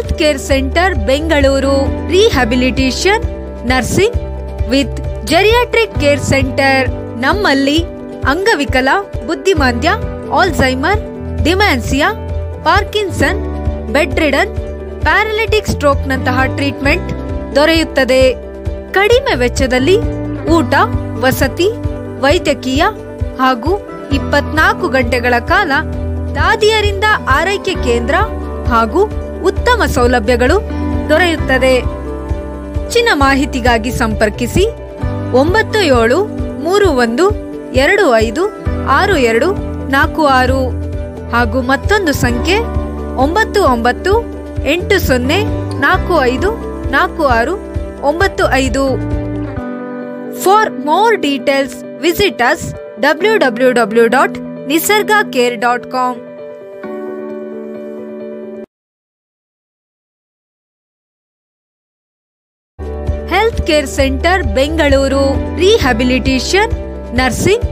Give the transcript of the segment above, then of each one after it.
Health care centre Bengaluru rehabilitation nursing with geriatric care centre. ನಮ್ಮಲ್ಲಿ ಅಂಗವಿಕಲ, ಬುದ್ಧಿಮಾಂದ್ಯ, Alzheimer, dementia, Parkinson, bed ridden, paralytic stroke ನಂತಹ treatment ದೊರೆಯುತ್ತದೆ. ಕಡಿಮೆ ವೆಚ್ಚದಲ್ಲಿ ಊಟ, ವಸತಿ, ವೈದ್ಯಕೀಯ ಹಾಗೂ 24 ಗಂಟೆಗಳ ಕಾಲ ದಾದಿಯರಿಂದ ಆರೈಕೆ ಕೇಂದ್ರ ಹಾಗೂ ಉತ್ತಮ ಸೌಲಭ್ಯಗಳು ದೊರೆಯುತ್ತದೆ. ಹೆಚ್ಚಿನ ಮಾಹಿತಿಗಾಗಿ ಸಂಪರ್ಕಿಸಿ 9731256246 ಹಾಗೂ ಮತ್ತೊಂದು ಸಂಖ್ಯೆ 9980454695. For more details, visit us www.nisargacare.com. Health care centre Bengaluru rehabilitation nursing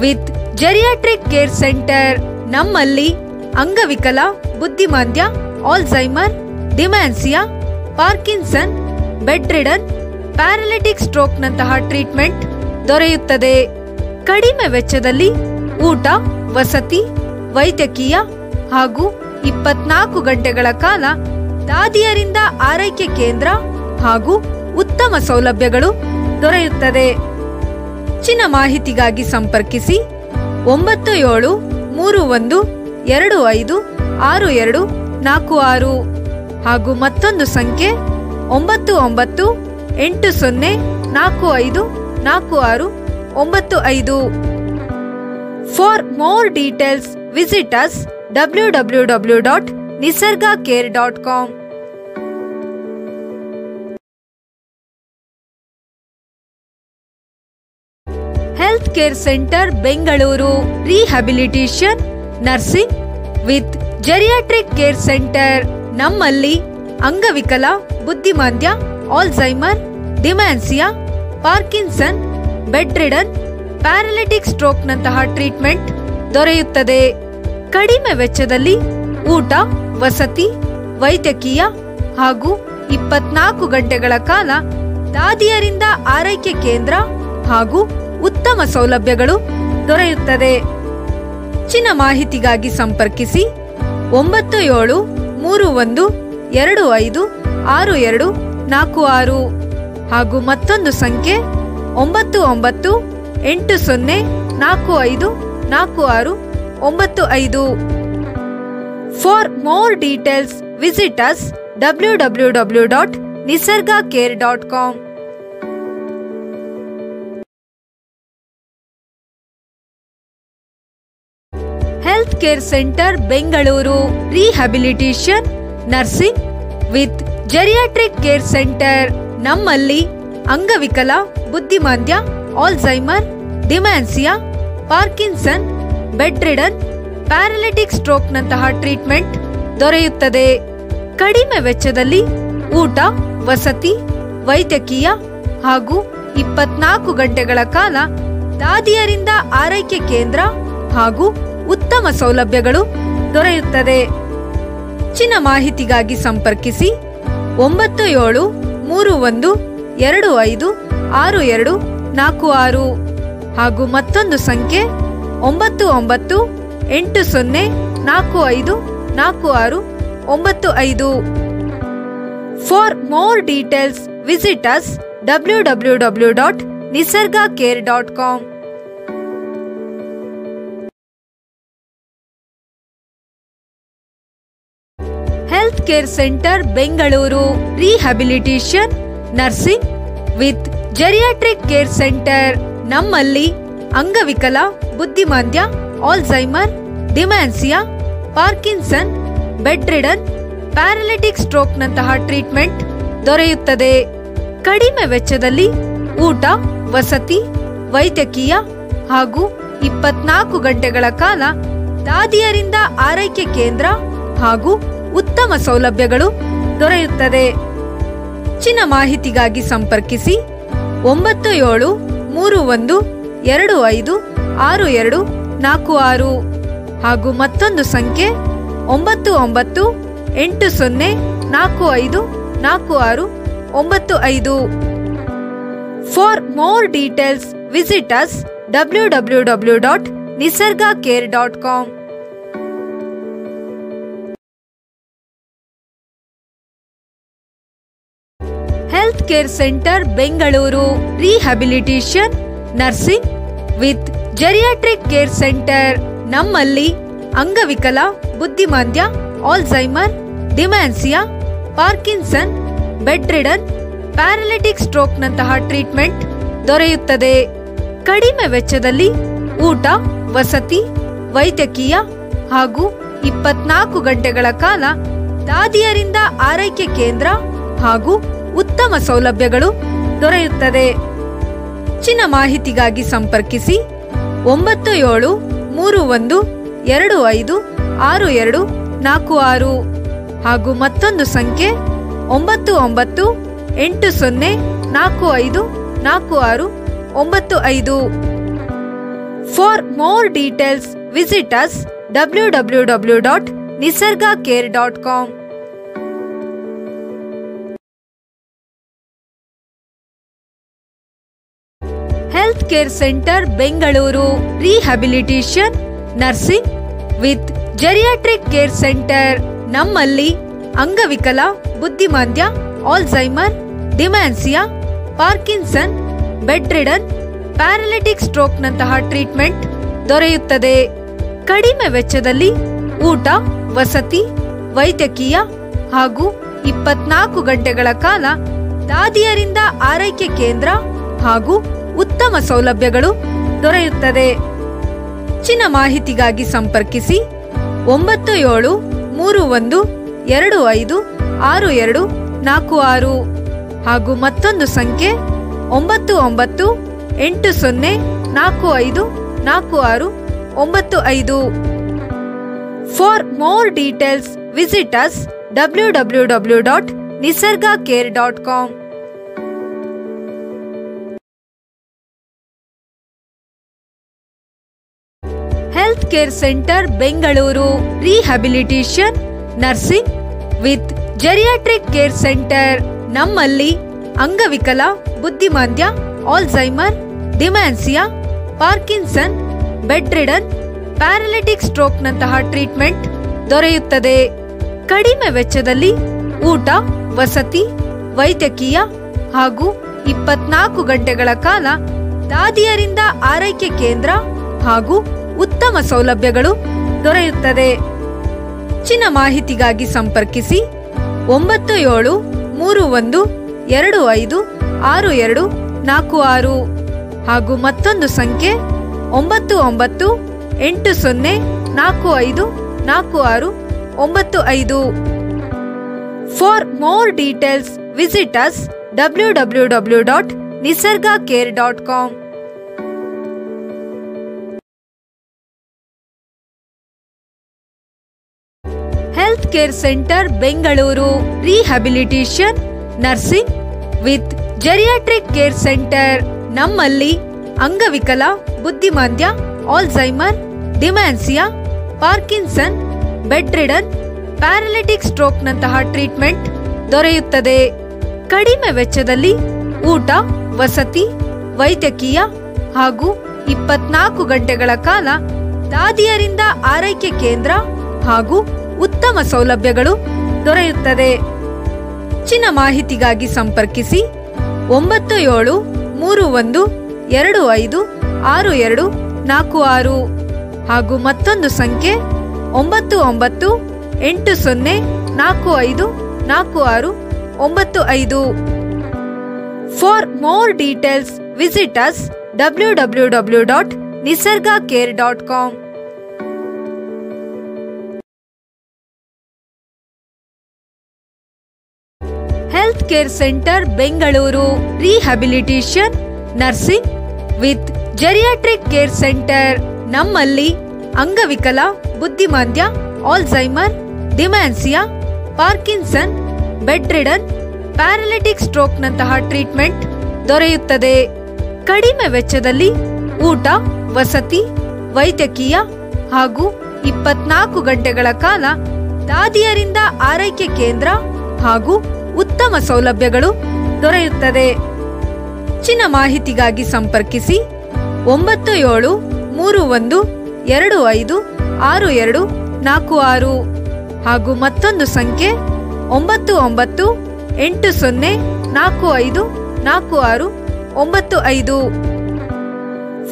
with geriatric care centre. ನಮ್ಮಲ್ಲಿ ಅಂಗವಿಕಲ, ಬುದ್ಧಿಮಾಂದ್ಯ, Alzheimer, dementia, Parkinson, bed ridden, paralytic stroke ನಂತಹ ಟ್ರೀಟ್ಮೆಂಟ್ ದೊರೆಯುತ್ತದೆ. ಕಡಿಮೆ ವೆಚ್ಚದಲ್ಲಿ ಊಟ, ವಸತಿ, ವೈದ್ಯಕೀಯ ಹಾಗೂ 24 ಗಂಟೆಗಳ ಕಾಲ ದಾದಿಯರಿಂದ ಆರೈಕೆ ಕೇಂದ್ರ ಹಾಗೂ ಉತ್ತಮ ಸೌಲಭ್ಯಗಳು ದೊರೆಯುತ್ತದೆ. ಹೆಚ್ಚಿನ ಮಾಹಿತಿಗಾಗಿ ಸಂಪರ್ಕಿಸಿ 9731256246 ಹಾಗೂ ಮತ್ತೊಂದು ಸಂಖ್ಯೆ 9980454695. For more details, visit us www.nisargacare.com. Health care centre Bengaluru rehabilitation nursing with geriatric care centre. ನಮ್ಮಲ್ಲಿ ಅಂಗವಿಕಲ, ಬುದ್ಧಿಮಾಂದ್ಯ, Alzheimer, dementia, Parkinson, bed ridden, paralytic stroke ನಂತಹ ಟ್ರೀಟ್ಮೆಂಟ್ ದೊರೆಯುತ್ತದೆ. ಕಡಿಮೆ ವೆಚ್ಚದಲ್ಲಿ ಊಟ, ವಸತಿ, ವೈದ್ಯಕೀಯ ಹಾಗೂ 24 ಗಂಟೆಗಳ ಕಾಲ ದಾದಿಯರಿಂದ ಆರೈಕೆ ಕೇಂದ್ರ ಹಾಗೂ ಉತ್ತಮ ಸೌಲಭ್ಯಗಳು ದೊರೆಯುತ್ತದೆ. ಹೆಚ್ಚಿನ ಮಾಹಿತಿಗಾಗಿ ಸಂಪರ್ಕಿಸಿ 9731256246 ಹಾಗೂ ಮತ್ತೊಂದು ಸಂಖ್ಯೆ 9980454695. For more details, visit us www.nisargacare.com. Health care centre Bengaluru rehabilitation nursing with geriatric care centre. ನಮ್ಮಲ್ಲಿ ಅಂಗವಿಕಲ, ಬುದ್ಧಿಮಾಂದ್ಯ, Alzheimer, dementia, Parkinson, bed ridden, paralytic stroke ನಂತಹ ಟ್ರೀಟ್ಮೆಂಟ್ ದೊರೆಯುತ್ತದೆ. ಕಡಿಮೆ ವೆಚ್ಚದಲ್ಲಿ ಊಟ, ವಸತಿ, ವೈದ್ಯಕೀಯ ಹಾಗೂ 24 ಗಂಟೆಗಳ ಕಾಲ ದಾದಿಯರಿಂದ ಆರೈಕೆ ಕೇಂದ್ರ ಹಾಗೂ ಉತ್ತಮ ಸೌಲಭ್ಯಗಳು ದೊರೆಯುತ್ತದೆ. ಹೆಚ್ಚಿನ ಮಾಹಿತಿಗಾಗಿ ಸಂಪರ್ಕಿಸಿ 9731256246 ಹಾಗೂ ಮತ್ತೊಂದು ಸಂಖ್ಯೆ 9980454695. For more details, visit us www.nisargacare.com. Health care centre Bengaluru rehabilitation nursing with geriatric care centre. ನಮ್ಮಲ್ಲಿ ಅಂಗವಿಕಲ, ಬುದ್ಧಿಮಾಂದ್ಯ, Alzheimer, dementia, Parkinson, bed ridden, paralytic stroke ನಂತಹ ಟ್ರೀಟ್ಮೆಂಟ್ ದೊರೆಯುತ್ತದೆ. ಕಡಿಮೆ ವೆಚ್ಚದಲ್ಲಿ ಊಟ, ವಸತಿ, ವೈದ್ಯಕೀಯ ಹಾಗೂ 24 ಗಂಟೆಗಳ ಕಾಲ ದಾದಿಯರಿಂದ ಆರೈಕೆ ಕೇಂದ್ರ ಹಾಗೂ ಉತ್ತಮ ಸೌಲಭ್ಯಗಳು ದೊರೆಯುತ್ತದೆ. ಹೆಚ್ಚಿನ ಮಾಹಿತಿಗಾಗಿ ಸಂಪರ್ಕಿಸಿ 9731256246 ಹಾಗೂ ಮತ್ತೊಂದು ಸಂಖ್ಯೆ 9980454695. 80454695. For more details, visit us www.nisargacare.com. Healthcare Center Bengaluru Rehabilitation Nursing with Geriatric Care Center ನಮ್ಮಲ್ಲಿ ಅಂಗವಿಕಲ, ಬುದ್ಧಿಮಾಂದ್ಯ, Alzheimer, dementia, Parkinson, bed ridden, paralytic stroke ನಂತಹ ಟ್ರೀಟ್ಮೆಂಟ್ ದೊರೆಯುತ್ತದೆ. ಕಡಿಮೆ ವೆಚ್ಚದಲ್ಲಿ ಊಟ, ವಸತಿ, ವೈದ್ಯಕೀಯ ಹಾಗೂ 24 ಗಂಟೆಗಳ ಕಾಲ ದಾದಿಯರಿಂದ ಆರೈಕೆ ಕೇಂದ್ರ ಹಾಗೂ ಉತ್ತಮ ಸೌಲಭ್ಯಗಳು ದೊರೆಯುತ್ತದೆ. ಹೆಚ್ಚಿನ ಮಾಹಿತಿಗಾಗಿ ಸಂಪರ್ಕಿಸಿ 9731256246 ಹಾಗೂ ಮತ್ತೊಂದು ಸಂಖ್ಯೆ 9980454695. For more details, visit us www.nisargacare.com. Healthcare Center Bengaluru Rehabilitation Nursing with Geriatric Care Center ನಮ್ಮಲ್ಲಿ ಅಂಗವಿಕಲ, ಬುದ್ಧಿಮಾಂದ್ಯ, Alzheimer, dementia, Parkinson, bed ridden, paralytic stroke ನಂತಹ ಟ್ರೀಟ್ಮೆಂಟ್ ದೊರೆಯುತ್ತದೆ. ಕಡಿಮೆ ವೆಚ್ಚದಲ್ಲಿ ಊಟ, ವಸತಿ, ವೈದ್ಯಕೀಯ ಹಾಗೂ 24 ಗಂಟೆಗಳ ಕಾಲ ದಾದಿಯರಿಂದ ಆರೈಕೆ ಕೇಂದ್ರ ಹಾಗೂ ಉತ್ತಮ ಸೌಲಭ್ಯಗಳು ದೊರೆಯುತ್ತದೆ. ಹೆಚ್ಚಿನ ಮಾಹಿತಿಗಾಗಿ ಸಂಪರ್ಕಿಸಿ 9731256246 ಹಾಗೂ ಮತ್ತೊಂದು ಸಂಖ್ಯೆ 9980454695. For more details, visit us www.nisargacare.com. Healthcare Center Bengaluru Rehabilitation Nursing with Geriatric Care Center ನಮ್ಮಲ್ಲಿ ಅಂಗವಿಕಲ, ಬುದ್ಧಿಮಾಂದ್ಯ, Alzheimer, dementia, Parkinson, bed ridden, paralytic stroke ನಂತಹ ಟ್ರೀಟ್ಮೆಂಟ್ ದೊರೆಯುತ್ತದೆ. ಕಡಿಮೆ ವೆಚ್ಚದಲ್ಲಿ ಊಟ, ವಸತಿ, ವೈದ್ಯಕೀಯ ಹಾಗೂ 24 ಗಂಟೆಗಳ ಕಾಲ ದಾದಿಯರಿಂದ ಆರೈಕೆ ಕೇಂದ್ರ ಹಾಗೂ ಉತ್ತಮ ಸೌಲಭ್ಯಗಳು ದೊರೆಯುತ್ತದೆ. ಹೆಚ್ಚಿನ ಮಾಹಿತಿಗಾಗಿ ಸಂಪರ್ಕಿಸಿ 9731256246 ಹಾಗೂ ಮತ್ತೊಂದು ಸಂಖ್ಯೆ 9980454695. For more details, visit us www.nisargacare.com. Healthcare Center Bengaluru Rehabilitation Nursing with Geriatric Care Center ನಮ್ಮಲ್ಲಿ ಅಂಗವಿಕಲ, ಬುದ್ಧಿಮಾಂದ್ಯ, Alzheimer, dementia, Parkinson, bed ridden, paralytic stroke ನಂತಹ ಟ್ರೀಟ್ಮೆಂಟ್ ದೊರೆಯುತ್ತದೆ. ಕಡಿಮೆ ವೆಚ್ಚದಲ್ಲಿ ಊಟ, ವಸತಿ, ವೈದ್ಯಕೀಯ ಹಾಗೂ 24 ಗಂಟೆಗಳ ಕಾಲ ದಾದಿಯರಿಂದ ಆರೈಕೆ ಕೇಂದ್ರ ಹಾಗೂ ಉತ್ತಮ ಸೌಲಭ್ಯಗಳು ದೊರೆಯುತ್ತದೆ. ಹೆಚ್ಚಿನ ಮಾಹಿತಿಗಾಗಿ ಸಂಪರ್ಕಿಸಿ 9731256246 ಹಾಗೂ ಮತ್ತೊಂದು ಸಂಖ್ಯೆ 9980454695. For more details, visit us www.nisargacare.com. Healthcare Center Bengaluru Rehabilitation Nursing with Geriatric Care Center ನಮ್ಮಲ್ಲಿ ಅಂಗವಿಕಲ, ಬುದ್ಧಿಮಾಂದ್ಯ, Alzheimer, dementia, Parkinson, bed ridden, paralytic stroke ನಂತಹ ಟ್ರೀಟ್ಮೆಂಟ್ ದೊರೆಯುತ್ತದೆ. ಕಡಿಮೆ ವೆಚ್ಚದಲ್ಲಿ ಊಟ, ವಸತಿ, ವೈದ್ಯಕೀಯ ಹಾಗೂ 24 ಗಂಟೆಗಳ ಕಾಲ ದಾದಿಯರಿಂದ ಆರೈಕೆ ಕೇಂದ್ರ ಹಾಗೂ ಉತ್ತಮ ಸೌಲಭ್ಯಗಳು ದೊರೆಯುತ್ತದೆ. ಹೆಚ್ಚಿನ ಮಾಹಿತಿಗಾಗಿ ಸಂಪರ್ಕಿಸಿ 9731256246 ಹಾಗೂ ಮತ್ತೊಂದು ಸಂಖ್ಯೆ 9980454695.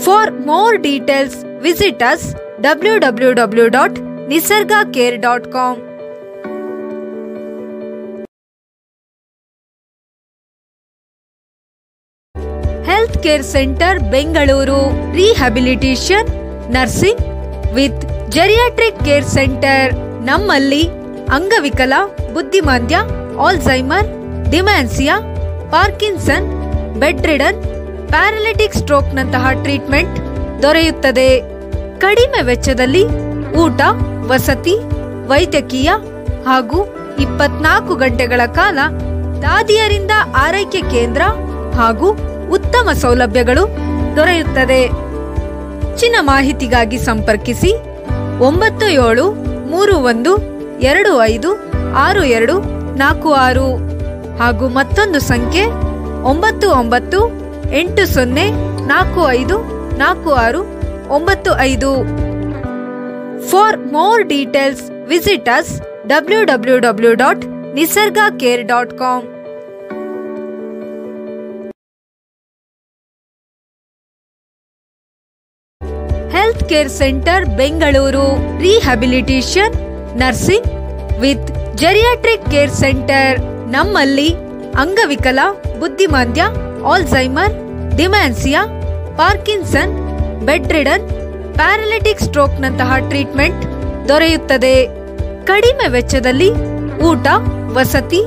For more details, visit us www.nisargacare.com. Healthcare Center Bengaluru Rehabilitation Nursing with Geriatric Care Center ನಮ್ಮಲ್ಲಿ ಅಂಗವಿಕಲ, ಬುದ್ಧಿಮಾಂದ್ಯ, Alzheimer, dementia, Parkinson, bed ridden, paralytic stroke ನಂತಹ ಟ್ರೀಟ್ಮೆಂಟ್ ದೊರೆಯುತ್ತದೆ. ಕಡಿಮೆ ವೆಚ್ಚದಲ್ಲಿ ಊಟ, ವಸತಿ, ವೈದ್ಯಕೀಯ ಹಾಗೂ 24 ಗಂಟೆಗಳ ಕಾಲ ದಾದಿಯರಿಂದ ಆರೈಕೆ ಕೇಂದ್ರ ಹಾಗೂ ಉತ್ತಮ ಸೌಲಭ್ಯಗಳು ದೊರೆಯುತ್ತದೆ. ಹೆಚ್ಚಿನ ಮಾಹಿತಿಗಾಗಿ ಸಂಪರ್ಕಿಸಿ 9731256246 ಹಾಗೂ ಮತ್ತೊಂದು ಸಂಖ್ಯೆ 9980454695. For more details, visit us www.nisargacare.com. Healthcare Center Bengaluru Rehabilitation Nursing with Geriatric Care Center ನಮ್ಮಲ್ಲಿ ಅಂಗವಿಕಲ, ಬುದ್ಧಿಮಾಂದ್ಯ, Alzheimer, dementia, Parkinson, bed ridden, paralytic stroke ನಂತಹ ಟ್ರೀಟ್ಮೆಂಟ್ ದೊರೆಯುತ್ತದೆ. ಕಡಿಮೆ ವೆಚ್ಚದಲ್ಲಿ ಊಟ, ವಸತಿ,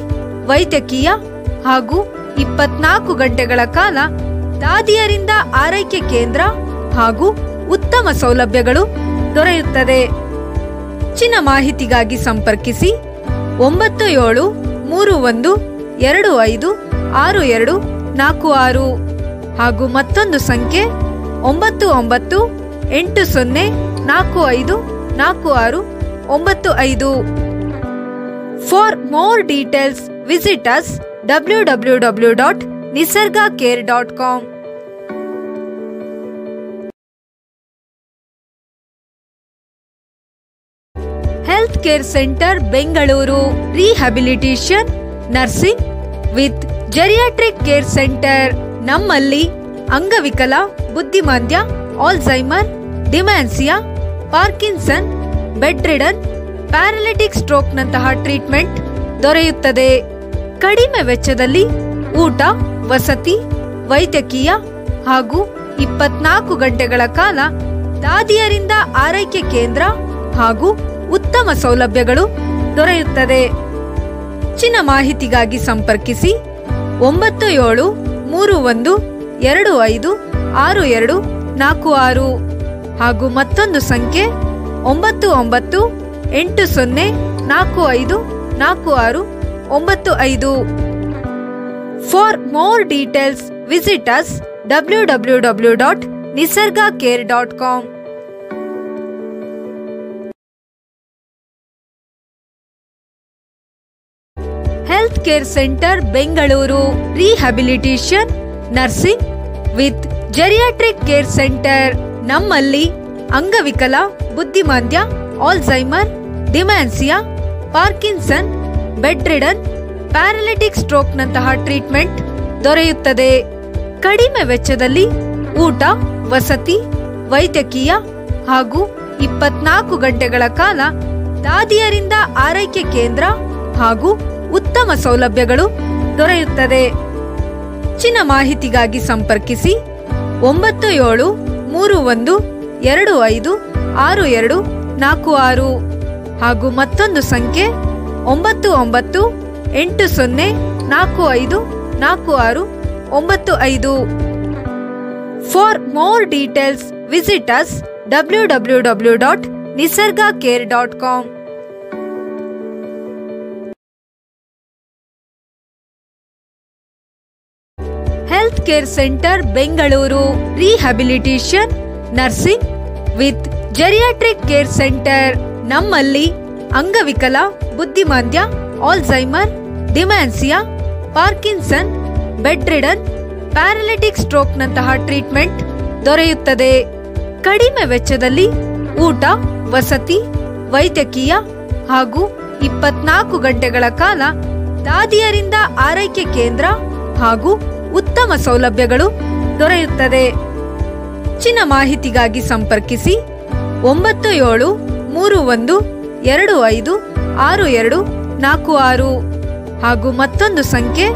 ವೈದ್ಯಕೀಯ ಹಾಗೂ 24 ಗಂಟೆಗಳ ಕಾಲ ದಾದಿಯರಿಂದ ಆರೈಕೆ ಕೇಂದ್ರ ಹಾಗೂ ಉತ್ತಮ ಸೌಲಭ್ಯಗಳು ದೊರೆಯುತ್ತದೆ. ಹೆಚ್ಚಿನ ಮಾಹಿತಿಗಾಗಿ ಸಂಪರ್ಕಿಸಿ 9731256246 ಹಾಗೂ ಮತ್ತೊಂದು ಸಂಖ್ಯೆ 9980454695. For more details, visit us www.nisargacare.com. Healthcare Center Bengaluru Rehabilitation Nursing with Geriatric Care Center ನಮ್ಮಲ್ಲಿ ಅಂಗವಿಕಲ, ಬುದ್ಧಿಮಾಂದ್ಯ, Alzheimer, dementia, Parkinson, bed ridden, paralytic stroke ನಂತಹ ಟ್ರೀಟ್ಮೆಂಟ್ ದೊರೆಯುತ್ತದೆ. ಕಡಿಮೆ ವೆಚ್ಚದಲ್ಲಿ ಊಟ, ವಸತಿ, ವೈದ್ಯಕೀಯ ಹಾಗೂ 24 ಗಂಟೆಗಳ ಕಾಲ ದಾದಿಯರಿಂದ ಆರೈಕೆ ಕೇಂದ್ರ ಹಾಗೂ ಉತ್ತಮ ಸೌಲಭ್ಯಗಳು ದೊರೆಯುತ್ತದೆ. ಹೆಚ್ಚಿನ ಮಾಹಿತಿಗಾಗಿ ಸಂಪರ್ಕಿಸಿ 9731256246 ಹಾಗೂ ಮತ್ತೊಂದು ಸಂಖ್ಯೆ 9980454695. For more details, visit us www.nisargacare.com. Healthcare Center Bengaluru Rehabilitation Nursing with Geriatric Care Center ನಮ್ಮಲ್ಲಿ ಅಂಗವಿಕಲ, ಬುದ್ಧಿಮಾಂದ್ಯ, Alzheimer, dementia, Parkinson, bed ridden, paralytic stroke ನಂತಹ ಟ್ರೀಟ್ಮೆಂಟ್ ದೊರೆಯುತ್ತದೆ. ಕಡಿಮೆ ವೆಚ್ಚದಲ್ಲಿ ಊಟ, ವಸತಿ, ವೈದ್ಯಕೀಯ ಹಾಗೂ 24 ಗಂಟೆಗಳ ಕಾಲ ದಾದಿಯರಿಂದ ಆರೈಕೆ ಕೇಂದ್ರ ಹಾಗೂ ಉತ್ತಮ ಸೌಲಭ್ಯಗಳು ದೊರೆಯುತ್ತದೆ. ಹೆಚ್ಚಿನ ಮಾಹಿತಿಗಾಗಿ ಸಂಪರ್ಕಿಸಿ 9731256246 ಹಾಗೂ ಮತ್ತೊಂದು ಸಂಖ್ಯೆ 9980454695. For more details, visit us www.nisargacare.com. Healthcare Center Bengaluru Rehabilitation Nursing with Geriatric Care Center ನಮ್ಮಲ್ಲಿ ಅಂಗವಿಕಲ, ಬುದ್ಧಿಮಾಂದ್ಯ, Alzheimer, dementia, Parkinson, bed ridden, paralytic ಸ್ಟ್ರೋಕ್ನಂತಹ ಟ್ರೀಟ್ಮೆಂಟ್ ದೊರೆಯುತ್ತದೆ. ಕಡಿಮೆ ವೆಚ್ಚದಲ್ಲಿ ಊಟ, ವಸತಿ, ವೈದ್ಯಕೀಯ ಹಾಗೂ 24 ಗಂಟೆಗಳ ಕಾಲ ದಾದಿಯರಿಂದ ಆರೈಕೆ ಕೇಂದ್ರ ಹಾಗೂ ಉತ್ತಮ ಸೌಲಭ್ಯಗಳು ದೊರೆಯುತ್ತದೆ. ಹೆಚ್ಚಿನ ಮಾಹಿತಿಗಾಗಿ ಸಂಪರ್ಕಿಸಿ 9731256246 ಹಾಗೂ ಮತ್ತೊಂದು ಸಂಖ್ಯೆ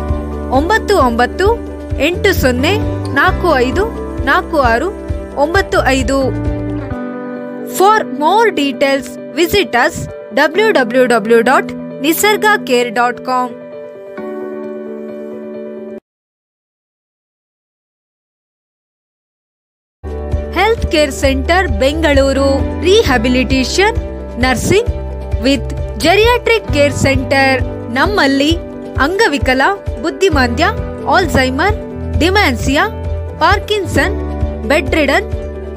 9980454695. For more details, visit us www.nisargacare.com. Health care centre Bengaluru rehabilitation, nursing with geriatric care centre. ನಮ್ಮಲ್ಲಿ ಅಂಗವಿಕಲ, ಬುದ್ಧಿಮಾಂದ್ಯ, Alzheimer, dementia, Parkinson, bed ridden,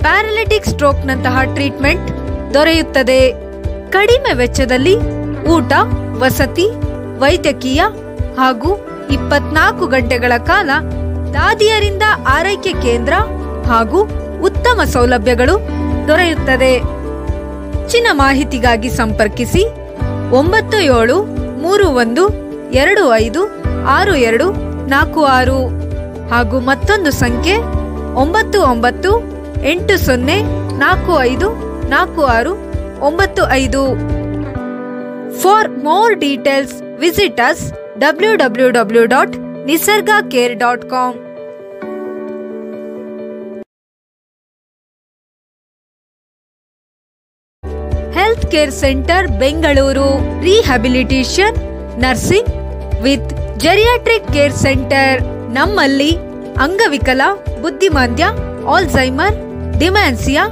paralytic ಸ್ಟ್ರೋಕ್ನಂತಹ ಟ್ರೀಟ್ಮೆಂಟ್ ದೊರೆಯುತ್ತದೆ. ಕಡಿಮೆ ವೆಚ್ಚದಲ್ಲಿ ಊಟ, ವಸತಿ, ವೈದ್ಯಕೀಯ ಹಾಗೂ 24 ಗಂಟೆಗಳ ಕಾಲ ದಾದಿಯರಿಂದ ಆರೈಕೆ ಕೇಂದ್ರ ಹಾಗೂ ಉತ್ತಮ ಸೌಲಭ್ಯಗಳು ದೊರೆಯುತ್ತದೆ. ಹೆಚ್ಚಿನ ಮಾಹಿತಿಗಾಗಿ ಸಂಪರ್ಕಿಸಿ 9731256246 ಹಾಗೂ ಮತ್ತೊಂದು ಸಂಖ್ಯೆ 9980454695. For more details, visit us www.nisargacare.com. Health care centre Bengaluru rehabilitation, nursing with geriatric care centre. ನಮ್ಮಲ್ಲಿ ಅಂಗವಿಕಲ, ಬುದ್ಧಿಮಾಂದ್ಯ, Alzheimer, dementia,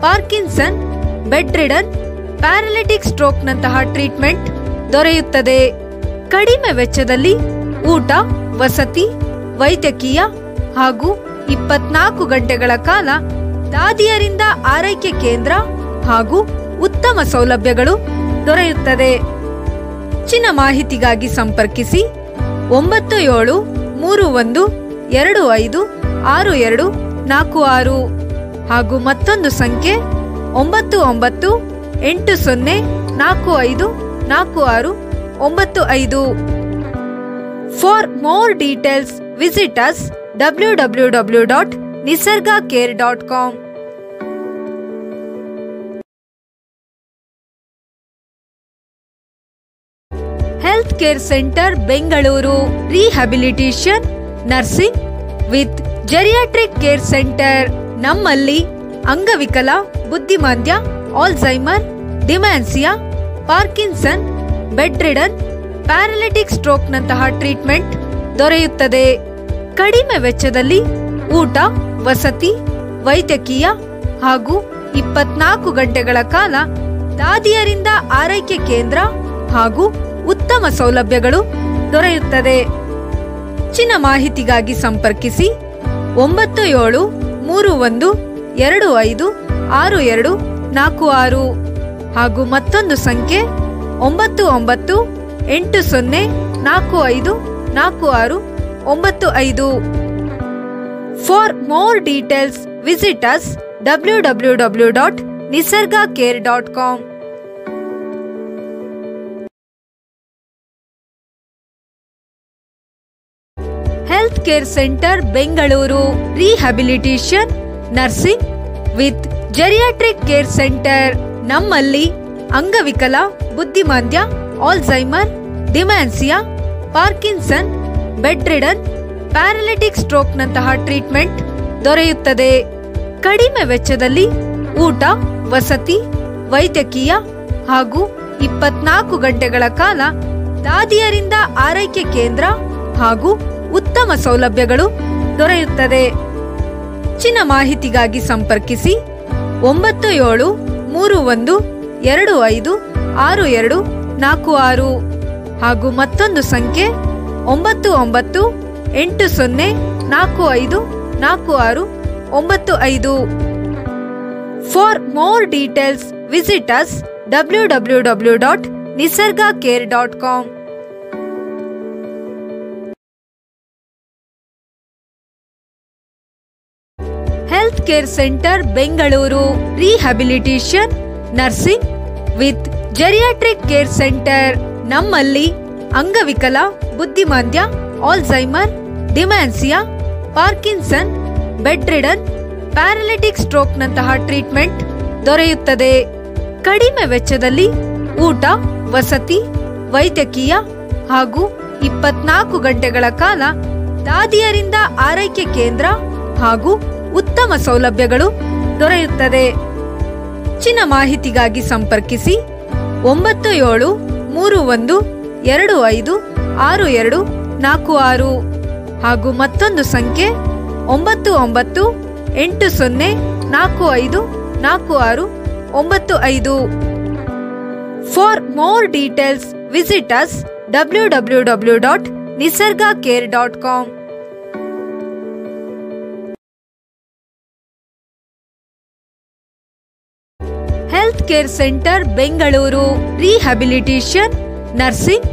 Parkinson, bed ridden, paralytic ಸ್ಟ್ರೋಕ್ನಂತಹ ಟ್ರೀಟ್ಮೆಂಟ್ ದೊರೆಯುತ್ತದೆ. ಕಡಿಮೆ ವೆಚ್ಚದಲ್ಲಿ ಊಟ, ವಸತಿ, ವೈದ್ಯಕೀಯ ಹಾಗೂ 24 ಗಂಟೆಗಳ ಕಾಲ ದಾದಿಯರಿಂದ ಆರೈಕೆ ಕೇಂದ್ರ ಹಾಗೂ ಉತ್ತಮ ಸೌಲಭ್ಯಗಳು ದೊರೆಯುತ್ತದೆ. ಹೆಚ್ಚಿನ ಮಾಹಿತಿಗಾಗಿ ಸಂಪರ್ಕಿಸಿ 9731256246 ಹಾಗೂ ಮತ್ತೊಂದು ಸಂಖ್ಯೆ 9980454695. For more details, visit us www.nisargacare.com. Health care centre Bengaluru rehabilitation, nursing with geriatric care centre. ನಮ್ಮಲ್ಲಿ ಅಂಗವಿಕಲ, ಬುದ್ಧಿಮಾಂದ್ಯ, Alzheimer, dementia, Parkinson, bed ridden, paralytic ಸ್ಟ್ರೋಕ್ನಂತಹ ಟ್ರೀಟ್ಮೆಂಟ್ ದೊರೆಯುತ್ತದೆ. ಕಡಿಮೆ ವೆಚ್ಚದಲ್ಲಿ ಊಟ, ವಸತಿ, ವೈದ್ಯಕೀಯ ಹಾಗೂ 24 ಗಂಟೆಗಳ ಕಾಲ ದಾದಿಯರಿಂದ ಆರೈಕೆ ಕೇಂದ್ರ ಹಾಗೂ ಉತ್ತಮ ಸೌಲಭ್ಯಗಳು ದೊರೆಯುತ್ತದೆ. ಹೆಚ್ಚಿನ ಮಾಹಿತಿಗಾಗಿ ಸಂಪರ್ಕಿಸಿ 9731256246 ಹಾಗೂ ಮತ್ತೊಂದು ಸಂಖ್ಯೆ 9980454695. For more details, visit us www.nisargacare.com. Health care centre Bengaluru rehabilitation, nursing with geriatric care centre. ನಮ್ಮಲ್ಲಿ ಅಂಗವಿಕಲ, ಬುದ್ಧಿಮಾಂದ್ಯ, Alzheimer, dementia, Parkinson, bed ridden, paralytic ಸ್ಟ್ರೋಕ್ನಂತಹ ಟ್ರೀಟ್ಮೆಂಟ್ ದೊರೆಯುತ್ತದೆ. ಕಡಿಮೆ ವೆಚ್ಚದಲ್ಲಿ ಊಟ, ವಸತಿ, ವೈದ್ಯಕೀಯ ಹಾಗೂ 24 ಗಂಟೆಗಳ ಕಾಲ ದಾದಿಯರಿಂದ ಆರೈಕೆ ಕೇಂದ್ರ ಹಾಗೂ ಉತ್ತಮ ಸೌಲಭ್ಯಗಳು ದೊರೆಯುತ್ತದೆ. ಹೆಚ್ಚಿನ ಮಾಹಿತಿಗಾಗಿ ಸಂಪರ್ಕಿಸಿ 9731256246 ಹಾಗೂ ಮತ್ತೊಂದು ಸಂಖ್ಯೆ 9980454695. For more details, visit us www.nisargacare.com. Health care centre Bengaluru rehabilitation nursing with geriatric care centre. ನಮ್ಮಲ್ಲಿ ಅಂಗವಿಕಲ, ಬುದ್ಧಿಮಾಂದ್ಯ, Alzheimer, dementia, Parkinson, bed ridden, paralytic stroke ನಂತಹ ಟ್ರೀಟ್ಮೆಂಟ್ ದೊರೆಯುತ್ತದೆ. ಕಡಿಮೆ ವೆಚ್ಚದಲ್ಲಿ ಊಟ, ವಸತಿ, ವೈದ್ಯಕೀಯ ಹಾಗೂ 24 ಗಂಟೆಗಳ ಕಾಲ ದಾದಿಯರಿಂದ ಆರೈಕೆ ಕೇಂದ್ರ ಹಾಗೂ ಉತ್ತಮ ಸೌಲಭ್ಯಗಳು ದೊರೆಯುತ್ತದೆ. ಹೆಚ್ಚಿನ ಮಾಹಿತಿಗಾಗಿ ಸಂಪರ್ಕಿಸಿ 9731256246 ಹಾಗೂ ಮತ್ತೊಂದು ಸಂಖ್ಯೆ 9980454695. For more details, visit us www.nisargacare.com. Health care centre Bengaluru rehabilitation nursing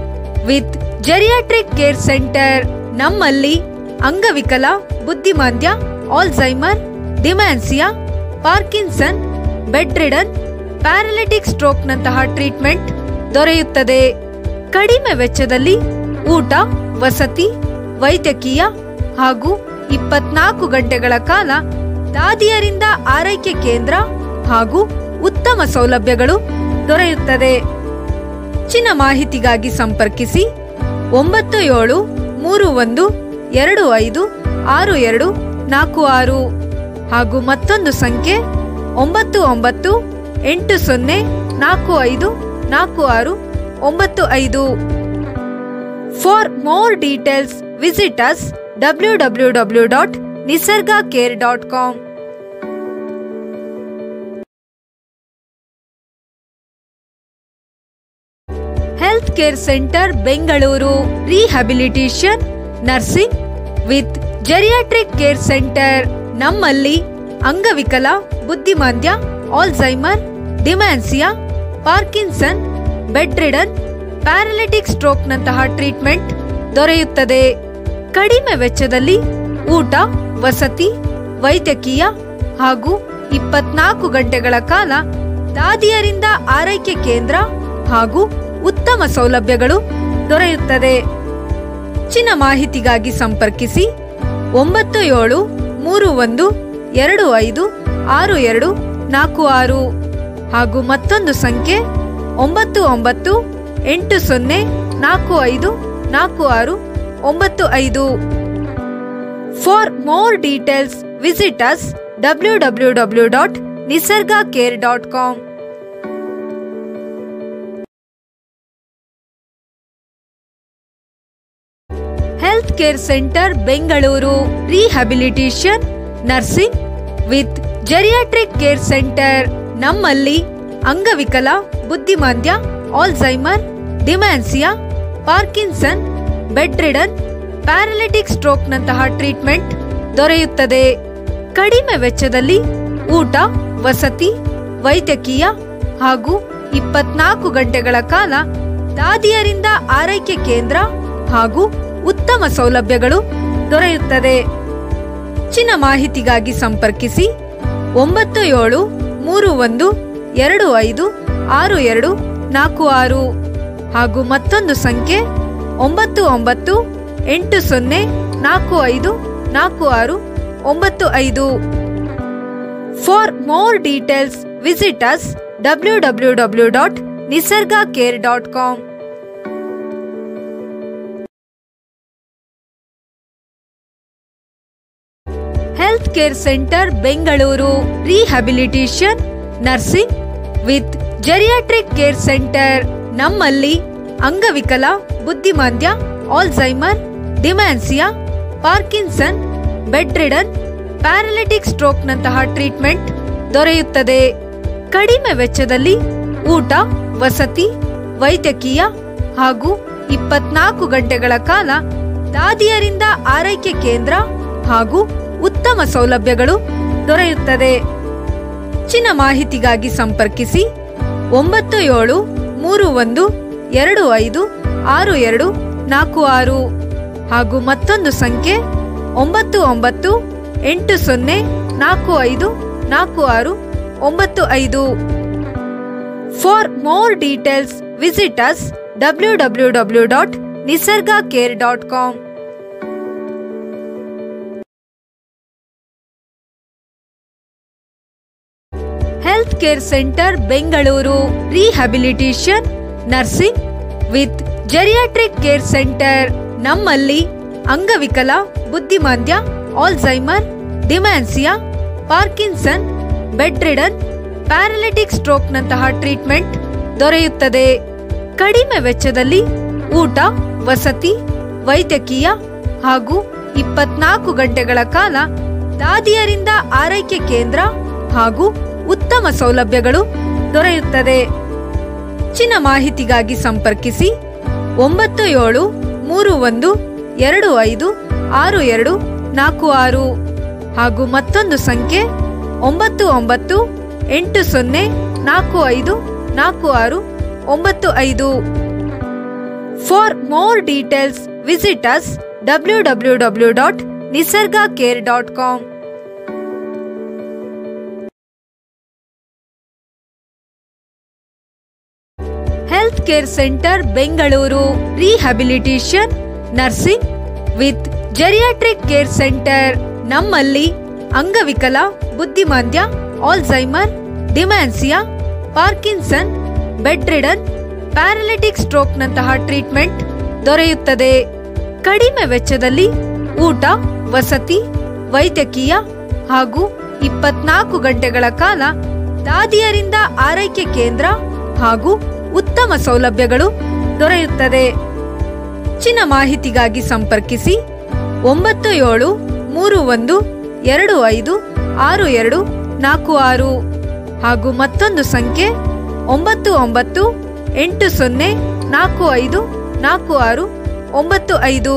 with geriatric care centre. ನಮ್ಮಲ್ಲಿ ಅಂಗವಿಕಲ, ಬುದ್ಧಿಮಾಂದ್ಯ, Alzheimer, dementia, Parkinson, bed ridden, paralytic stroke ನಂತಹ ಟ್ರೀಟ್ಮೆಂಟ್ ದೊರೆಯುತ್ತದೆ. ಕಡಿಮೆ ವೆಚ್ಚದಲ್ಲಿ ಊಟ, ವಸತಿ, ವೈದ್ಯಕೀಯ ಹಾಗೂ 24 ಗಂಟೆಗಳ ಕಾಲ ದಾದಿಯರಿಂದ ಆರೈಕೆ ಕೇಂದ್ರ ಹಾಗೂ ಉತ್ತಮ ಸೌಲಭ್ಯಗಳು ದೊರೆಯುತ್ತದೆ. ಹೆಚ್ಚಿನ ಮಾಹಿತಿಗಾಗಿ ಸಂಪರ್ಕಿಸಿ 9731256246 ಹಾಗೂ ಮತ್ತೊಂದು ಸಂಖ್ಯೆ 9980454695. For more details, visit us www.nisargacare.com. Health care centre Bengaluru rehabilitation nursing with geriatric care centre. ನಮ್ಮಲ್ಲಿ ಅಂಗವಿಕಲ, ಬುದ್ಧಿಮಾಂದ್ಯ, Alzheimer, dementia, Parkinson, bed ridden, paralytic stroke ನಂತಹ ಟ್ರೀಟ್ಮೆಂಟ್ ದೊರೆಯುತ್ತದೆ. ಕಡಿಮೆ ವೆಚ್ಚದಲ್ಲಿ ಊಟ, ವಸತಿ, ವೈದ್ಯಕೀಯ ಹಾಗೂ 24 ಗಂಟೆಗಳ ಕಾಲ ದಾದಿಯರಿಂದ ಆರೈಕೆ ಕೇಂದ್ರ ಹಾಗೂ ಉತ್ತಮ ಸೌಲಭ್ಯಗಳು ದೊರೆಯುತ್ತದೆ. ಹೆಚ್ಚಿನ ಮಾಹಿತಿಗಾಗಿ ಸಂಪರ್ಕಿಸಿ 9731256246 ಹಾಗೂ ಮತ್ತೊಂದು ಸಂಖ್ಯೆ 9980454695. For more details, visit us www.nisargacare.com. Health care centre Bengaluru rehabilitation nursing with geriatric care centre. ನಮ್ಮಲ್ಲಿ ಅಂಗವಿಕಲ, ಬುದ್ಧಿಮಾಂದ್ಯ, Alzheimer, dementia, Parkinson, bed ridden, paralytic stroke ನಂತಹ ಟ್ರೀಟ್ಮೆಂಟ್ ದೊರೆಯುತ್ತದೆ. ಕಡಿಮೆ ವೆಚ್ಚದಲ್ಲಿ ಊಟ, ವಸತಿ, ವೈದ್ಯಕೀಯ ಹಾಗೂ 24 ಗಂಟೆಗಳ ಕಾಲ ದಾದಿಯರಿಂದ ಆರೈಕೆ ಕೇಂದ್ರ ಹಾಗೂ ಉತ್ತಮ ಸೌಲಭ್ಯಗಳು ದೊರೆಯುತ್ತದೆ. ಹೆಚ್ಚಿನ ಮಾಹಿತಿಗಾಗಿ ಸಂಪರ್ಕಿಸಿ 9731256246 ಹಾಗೂ ಮತ್ತೊಂದು ಸಂಖ್ಯೆ 9980454695. For more details, visit us www.nisargacare.com. Health care centre Bengaluru rehabilitation nursing with geriatric care centre. ನಮ್ಮಲ್ಲಿ ಅಂಗವಿಕಲ, ಬುದ್ಧಿಮಾಂದ್ಯ, Alzheimer, dementia, Parkinson, bed ridden, paralytic stroke ನಂತಹ ಟ್ರೀಟ್ಮೆಂಟ್ ದೊರೆಯುತ್ತದೆ. ಕಡಿಮೆ ವೆಚ್ಚದಲ್ಲಿ ಊಟ, ವಸತಿ, ವೈದ್ಯಕೀಯ ಹಾಗೂ 24 ಗಂಟೆಗಳ ಕಾಲ ದಾದಿಯರಿಂದ ಆರೈಕೆ ಕೇಂದ್ರ ಹಾಗೂ ಉತ್ತಮ ಸೌಲಭ್ಯಗಳು ದೊರೆಯುತ್ತದೆ. ಹೆಚ್ಚಿನ ಮಾಹಿತಿಗಾಗಿ ಸಂಪರ್ಕಿಸಿ 9731256246 ಹಾಗೂ ಮತ್ತೊಂದು ಸಂಖ್ಯೆ 9980454695. For more details, visit us www.nisargacare.com. Health care centre Bengaluru rehabilitation nursing with geriatric care centre. ನಮ್ಮಲ್ಲಿ ಅಂಗವಿಕಲ, ಬುದ್ಧಿಮಾಂದ್ಯ, Alzheimer, dementia, Parkinson, bed ridden, paralytic stroke ನಂತಹ ಟ್ರೀಟ್ಮೆಂಟ್ ದೊರೆಯುತ್ತದೆ. ಕಡಿಮೆ ವೆಚ್ಚದಲ್ಲಿ ಊಟ, ವಸತಿ, ವೈದ್ಯಕೀಯ ಹಾಗೂ 24 ಗಂಟೆಗಳ ಕಾಲ ದಾದಿಯರಿಂದ ಆರೈಕೆ ಕೇಂದ್ರ ಹಾಗೂ ಉತ್ತಮ ಸೌಲಭ್ಯಗಳು ದೊರೆಯುತ್ತದೆ. ಹೆಚ್ಚಿನ ಮಾಹಿತಿಗಾಗಿ ಸಂಪರ್ಕಿಸಿ 9731256246 ಹಾಗೂ ಮತ್ತೊಂದು ಸಂಖ್ಯೆ 9980454695. For more details visit us www.nisargacare.com. Health care centre Bengaluru rehabilitation nursing with geriatric care centre. ನಮ್ಮಲ್ಲಿ ಅಂಗವಿಕಲ, ಬುದ್ಧಿಮಾಂದ್ಯ, Alzheimer, dementia, Parkinson, bed ridden, paralytic stroke ನಂತಹ ಟ್ರೀಟ್ಮೆಂಟ್ ದೊರೆಯುತ್ತದೆ. ಕಡಿಮೆ ವೆಚ್ಚದಲ್ಲಿ ಊಟ, ವಸತಿ, ವೈದ್ಯಕೀಯ ಹಾಗೂ 24 ಗಂಟೆಗಳ ಕಾಲ ದಾದಿಯರಿಂದ ಆರೈಕೆ ಕೇಂದ್ರ ಹಾಗೂ ಉತ್ತಮ ಸೌಲಭ್ಯಗಳು ದೊರೆಯುತ್ತದೆ. ಹೆಚ್ಚಿನ ಮಾಹಿತಿಗಾಗಿ ಸಂಪರ್ಕಿಸಿ 9731256246 ಹಾಗೂ ಮತ್ತೊಂದು ಸಂಖ್ಯೆ 9980454695.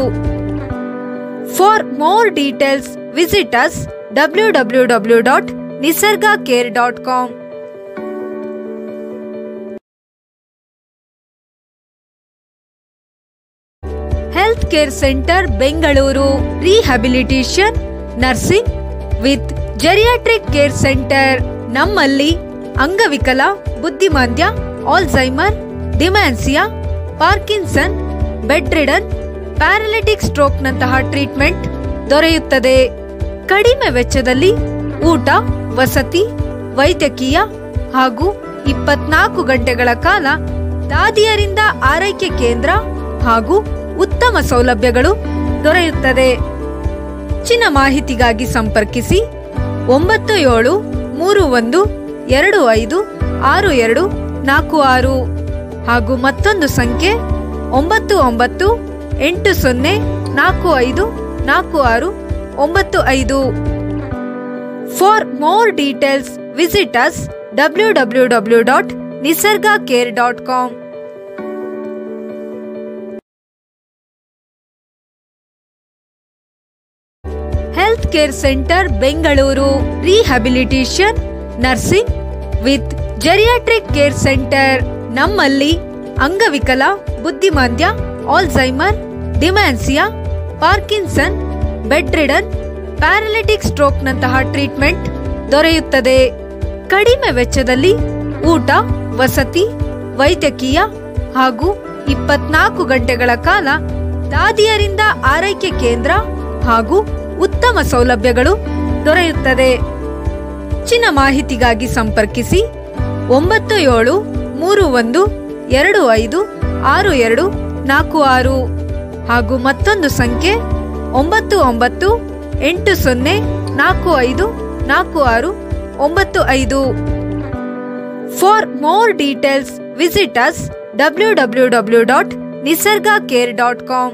For more details visit us www.nisargacare.com. Health care centre Bengaluru rehabilitation nursing with geriatric care centre. ನಮ್ಮಲ್ಲಿ ಅಂಗವಿಕಲ, ಬುದ್ಧಿಮಾಂದ್ಯ, Alzheimer, dementia, Parkinson, bed ridden, paralytic stroke ನಂತಹ ಟ್ರೀಟ್ಮೆಂಟ್ ದೊರೆಯುತ್ತದೆ. ಕಡಿಮೆ ವೆಚ್ಚದಲ್ಲಿ ಊಟ, ವಸತಿ, ವೈದ್ಯಕೀಯ ಹಾಗೂ 24 ಗಂಟೆಗಳ ಕಾಲ ದಾದಿಯರಿಂದ ಆರೈಕೆ ಕೇಂದ್ರ ಹಾಗೂ ಉತ್ತಮ ಸೌಲಭ್ಯಗಳು ದೊರೆಯುತ್ತದೆ. ಹೆಚ್ಚಿನ ಮಾಹಿತಿಗಾಗಿ ಸಂಪರ್ಕಿಸಿ 9731256246 ಹಾಗೂ ಮತ್ತೊಂದು ಸಂಖ್ಯೆ 9980454695. For more details visit us www.nisargacare.com. Health care centre Bengaluru rehabilitation nursing with geriatric care centre. ನಮ್ಮಲ್ಲಿ ಅಂಗವಿಕಲ, ಬುದ್ಧಿಮಾಂದ್ಯ, Alzheimer, dementia, Parkinson, bed ridden, paralytic stroke ನಂತಹ ಟ್ರೀಟ್ಮೆಂಟ್ ದೊರೆಯುತ್ತದೆ. ಕಡಿಮೆ ವೆಚ್ಚದಲ್ಲಿ ಊಟ, ವಸತಿ, ವೈದ್ಯಕೀಯ ಹಾಗೂ 24 ಗಂಟೆಗಳ ಕಾಲ ದಾದಿಯರಿಂದ ಆರೈಕೆ ಕೇಂದ್ರ ಹಾಗೂ ಉತ್ತಮ ಸೌಲಭ್ಯಗಳು ದೊರೆಯುತ್ತದೆ. ಹೆಚ್ಚಿನ ಮಾಹಿತಿಗಾಗಿ ಸಂಪರ್ಕಿಸಿ 9731256246 ಹಾಗೂ ಮತ್ತೊಂದು ಸಂಖ್ಯೆ 9980454695. For more details visit us www.nisargacare.com.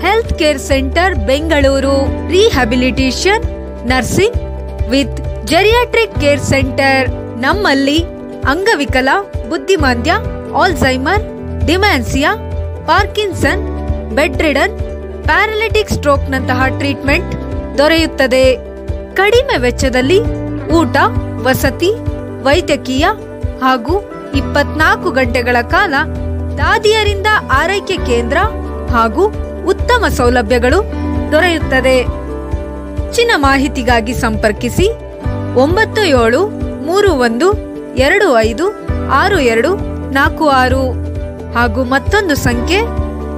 Health care centre Bengaluru rehabilitation nursing with geriatric care centre. ನಮ್ಮಲ್ಲಿ ಅಂಗವಿಕಲ, ಬುದ್ಧಿಮಾಂದ್ಯ, Alzheimer, dementia, Parkinson, bed ridden, paralytic stroke ನಂತಹ ಟ್ರೀಟ್ಮೆಂಟ್ ದೊರೆಯುತ್ತದೆ. ಕಡಿಮೆ ವೆಚ್ಚದಲ್ಲಿ ಊಟ, ವಸತಿ, ವೈದ್ಯಕೀಯ ಹಾಗೂ 24 ಗಂಟೆಗಳ ಕಾಲ ದಾದಿಯರಿಂದ ಆರೈಕೆ ಕೇಂದ್ರ ಹಾಗೂ ಉತ್ತಮ ಸೌಲಭ್ಯಗಳು ದೊರೆಯುತ್ತದೆ. ಹೆಚ್ಚಿನ ಮಾಹಿತಿಗಾಗಿ ಸಂಪರ್ಕಿಸಿ 9731256246 ಹಾಗೂ ಮತ್ತೊಂದು ಸಂಖ್ಯೆ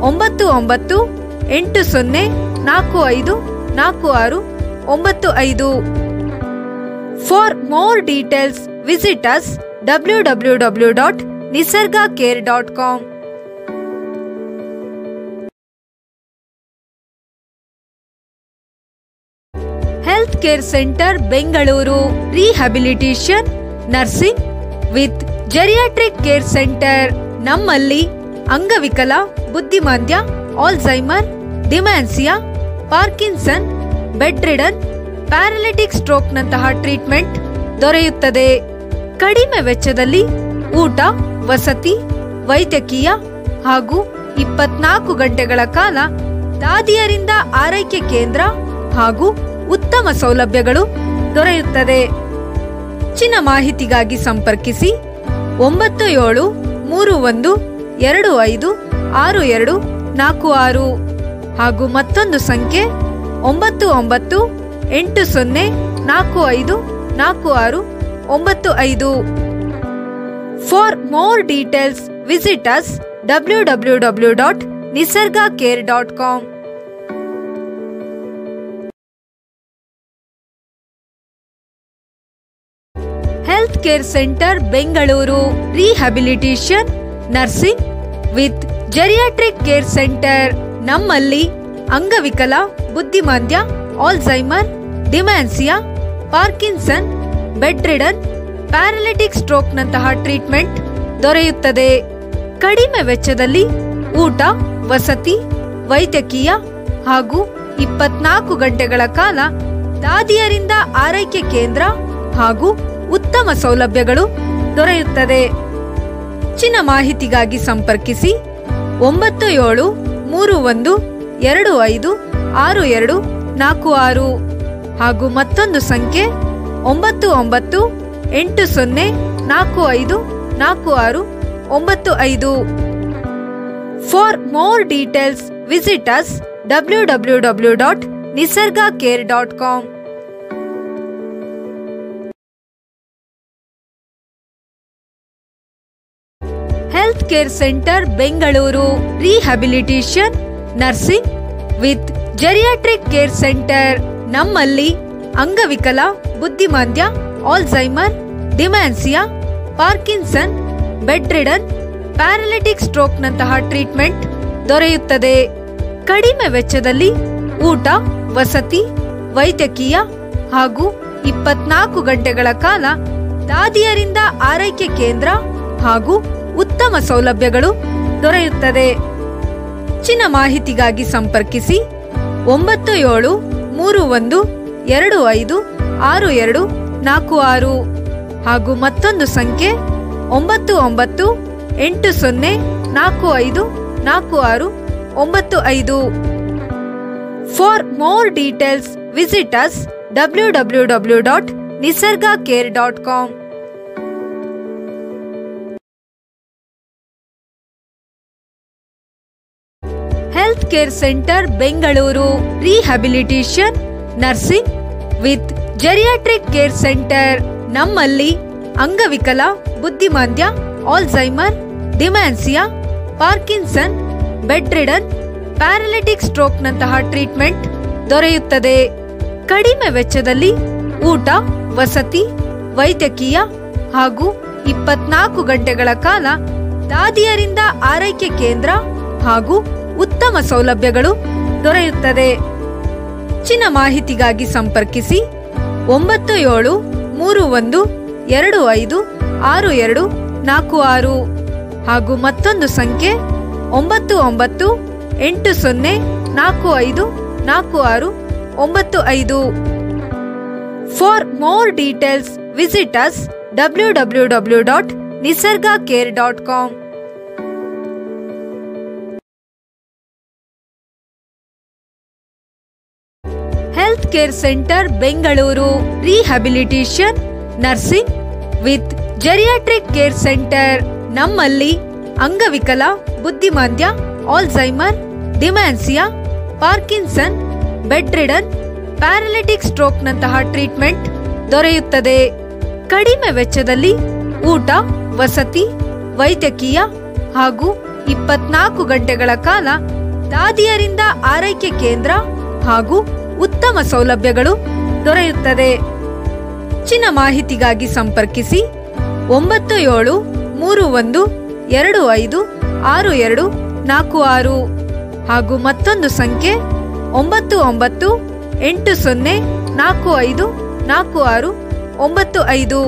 9980454695. For more details visit us www.nisargacare.com. Health care centre Bengaluru rehabilitation, nursing with geriatric care centre. ನಮ್ಮಲ್ಲಿ ಅಂಗವಿಕಲ, ಬುದ್ಧಿಮಾಂದ್ಯ, Alzheimer, dementia, Parkinson, bed ridden, paralytic stroke ನಂತಹ ಟ್ರೀಟ್ಮೆಂಟ್ ದೊರೆಯುತ್ತದೆ. ಕಡಿಮೆ ವೆಚ್ಚದಲ್ಲಿ ಊಟ, ವಸತಿ, ವೈದ್ಯಕೀಯ ಹಾಗೂ 24 ಗಂಟೆಗಳ ಕಾಲ ದಾದಿಯರಿಂದ ಆರೈಕೆ ಕೇಂದ್ರ ಹಾಗೂ ಉತ್ತಮ ಸೌಲಭ್ಯಗಳು ದೊರೆಯುತ್ತದೆ. ಹೆಚ್ಚಿನ ಮಾಹಿತಿಗಾಗಿ ಸಂಪರ್ಕಿಸಿ 9731256246 ಹಾಗೂ ಮತ್ತೊಂದು ಸಂಖ್ಯೆ 9980454695. For more details visit us www.nisargacare.com. Health care centre Bengaluru rehabilitation, nursing with geriatric care centre. ನಮ್ಮಲ್ಲಿ ಅಂಗವಿಕಲ, ಬುದ್ಧಿಮಾಂದ್ಯ, Alzheimer, dementia, Parkinson, bed ridden, paralytic stroke ನಂತಹ ಟ್ರೀಟ್ಮೆಂಟ್ ದೊರೆಯುತ್ತದೆ. ಕಡಿಮೆ ವೆಚ್ಚದಲ್ಲಿ ಊಟ, ವಸತಿ, ವೈದ್ಯಕೀಯ ಹಾಗೂ 24 ಗಂಟೆಗಳ ಕಾಲ ದಾದಿಯರಿಂದ ಆರೈಕೆ ಕೇಂದ್ರ ಹಾಗೂ ಉತ್ತಮ ಸೌಲಭ್ಯಗಳು ದೊರೆಯುತ್ತದೆ. ಹೆಚ್ಚಿನ ಮಾಹಿತಿಗಾಗಿ ಸಂಪರ್ಕಿಸಿ 9731256246 ಹಾಗೂ ಮತ್ತೊಂದು ಸಂಖ್ಯೆ 9980454695. For more details visit us www.nisargacare.com. Health care centre Bengaluru rehabilitation, nursing with geriatric care centre. ನಮ್ಮಲ್ಲಿ ಅಂಗವಿಕಲ, ಬುದ್ಧಿಮಾಂದ್ಯ, Alzheimer, dementia, Parkinson, bed ridden, paralytic stroke ನಂತಹ ಟ್ರೀಟ್ಮೆಂಟ್ ದೊರೆಯುತ್ತದೆ. ಕಡಿಮೆ ವೆಚ್ಚದಲ್ಲಿ ಊಟ, ವಸತಿ, ವೈದ್ಯಕೀಯ ಹಾಗೂ 24 ಗಂಟೆಗಳ ಕಾಲ ದಾದಿಯರಿಂದ ಆರೈಕೆ ಕೇಂದ್ರ ಹಾಗೂ ಉತ್ತಮ ಸೌಲಭ್ಯಗಳು ದೊರೆಯುತ್ತದೆ. ಹೆಚ್ಚಿನ ಮಾಹಿತಿಗಾಗಿ ಸಂಪರ್ಕಿಸಿ 9731256246 ಹಾಗೂ ಮತ್ತೊಂದು ಸಂಖ್ಯೆ 9980454695. For more details visit us www.nisargacare.com. Health care centre Bengaluru rehabilitation, nursing with geriatric care centre. ನಮ್ಮಲ್ಲಿ ಅಂಗವಿಕಲ, ಬುದ್ಧಿಮಾಂದ್ಯ, Alzheimer, dementia, Parkinson, bed ridden, paralytic stroke ನಂತಹ ಟ್ರೀಟ್ಮೆಂಟ್ ದೊರೆಯುತ್ತದೆ. ಕಡಿಮೆ ವೆಚ್ಚದಲ್ಲಿ ಊಟ, ವಸತಿ, ವೈದ್ಯಕೀಯ ಹಾಗೂ 24 ಗಂಟೆಗಳ ಕಾಲ ದಾದಿಯರಿಂದ ಆರೈಕೆ ಕೇಂದ್ರ ಹಾಗೂ ಉತ್ತಮ ಸೌಲಭ್ಯಗಳು ದೊರೆಯುತ್ತದೆ. ಹೆಚ್ಚಿನ ಮಾಹಿತಿಗಾಗಿ ಸಂಪರ್ಕಿಸಿ 9731256246 ಹಾಗೂ ಮತ್ತೊಂದು ಸಂಖ್ಯೆ 9980454695. For more details visit us www.nisargacare.com. Health care centre Bengaluru rehabilitation nursing with geriatric care centre. ನಮ್ಮಲ್ಲಿ ಅಂಗವಿಕಲ, ಬುದ್ಧಿಮಾಂದ್ಯ, Alzheimer, dementia, Parkinson, bed ridden, paralytic stroke ನಂತಹ ಟ್ರೀಟ್ಮೆಂಟ್ ದೊರೆಯುತ್ತದೆ. ಕಡಿಮೆ ವೆಚ್ಚದಲ್ಲಿ ಊಟ, ವಸತಿ, ವೈದ್ಯಕೀಯ ಹಾಗೂ 24 ಗಂಟೆಗಳ ಕಾಲ ದಾದಿಯರಿಂದ ಆರೈಕೆ ಕೇಂದ್ರ ಹಾಗೂ ಉತ್ತಮ ಸೌಲಭ್ಯಗಳು ದೊರೆಯುತ್ತದೆ. ಹೆಚ್ಚಿನ ಮಾಹಿತಿಗಾಗಿ ಸಂಪರ್ಕಿಸಿ 9731256246 ಹಾಗೂ ಮತ್ತೊಂದು ಸಂಖ್ಯೆ 9980454695.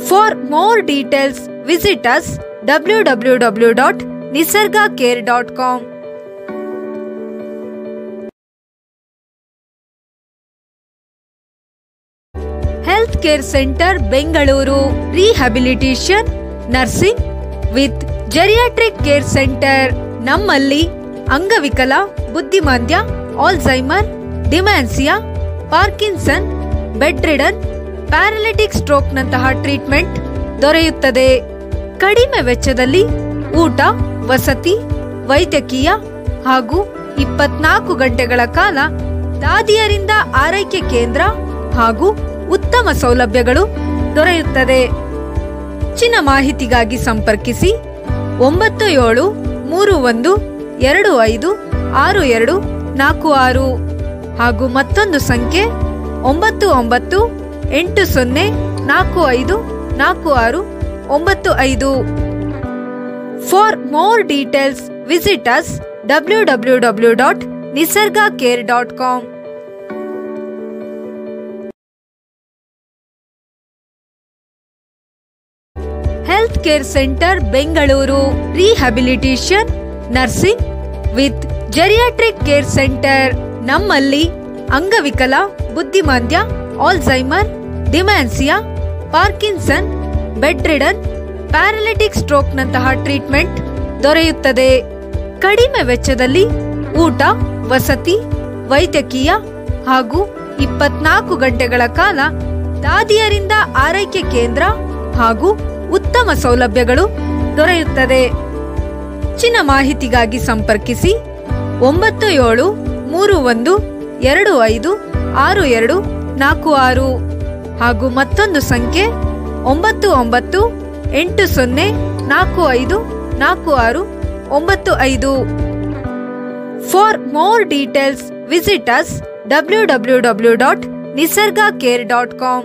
For more details, visit us www.nisargacare.com. Health care centre Bengaluru rehabilitation nursing with geriatric care centre. ನಮ್ಮಲ್ಲಿ ಅಂಗವಿಕಲ, ಬುದ್ಧಿಮಾಂದ್ಯ, Alzheimer, dementia, Parkinson, bed ridden, paralytic stroke ನಂತಹ ಟ್ರೀಟ್ಮೆಂಟ್ ದೊರೆಯುತ್ತದೆ. ಕಡಿಮೆ ವೆಚ್ಚದಲ್ಲಿ ಊಟ, ವಸತಿ, ವೈದ್ಯಕೀಯ ಹಾಗೂ 24 ಗಂಟೆಗಳ ಕಾಲ ದಾದಿಯರಿಂದ ಆರೈಕೆ ಕೇಂದ್ರ ಹಾಗೂ ಉತ್ತಮ ಸೌಲಭ್ಯಗಳು ದೊರೆಯುತ್ತದೆ. ಹೆಚ್ಚಿನ ಮಾಹಿತಿಗಾಗಿ ಸಂಪರ್ಕಿಸಿ 9731256246 ಹಾಗೂ ಮತ್ತೊಂದು ಸಂಖ್ಯೆ 9980454695. For more details, visit us www.nisargacare.com. Health care centre Bengaluru rehabilitation nursing with geriatric care centre. ನಮ್ಮಲ್ಲಿ ಅಂಗವಿಕಲ, ಬುದ್ಧಿಮಾಂದ್ಯ, Alzheimer, dementia, Parkinson, bed ridden, paralytic stroke ನಂತಹ ಟ್ರೀಟ್ಮೆಂಟ್ ದೊರೆಯುತ್ತದೆ. ಕಡಿಮೆ ವೆಚ್ಚದಲ್ಲಿ ಊಟ, ವಸತಿ, ವೈದ್ಯಕೀಯ ಹಾಗೂ 24 ಗಂಟೆಗಳ ಕಾಲ ದಾದಿಯರಿಂದ ಆರೈಕೆ ಕೇಂದ್ರ ಹಾಗೂ ಉತ್ತಮ ಸೌಲಭ್ಯಗಳು ದೊರೆಯುತ್ತದೆ. ಹೆಚ್ಚಿನ ಮಾಹಿತಿಗಾಗಿ ಸಂಪರ್ಕಿಸಿ 9731256246 ಹಾಗೂ ಮತ್ತೊಂದು ಸಂಖ್ಯೆ 9980454695. For more details, visit us www.nisargacare.com.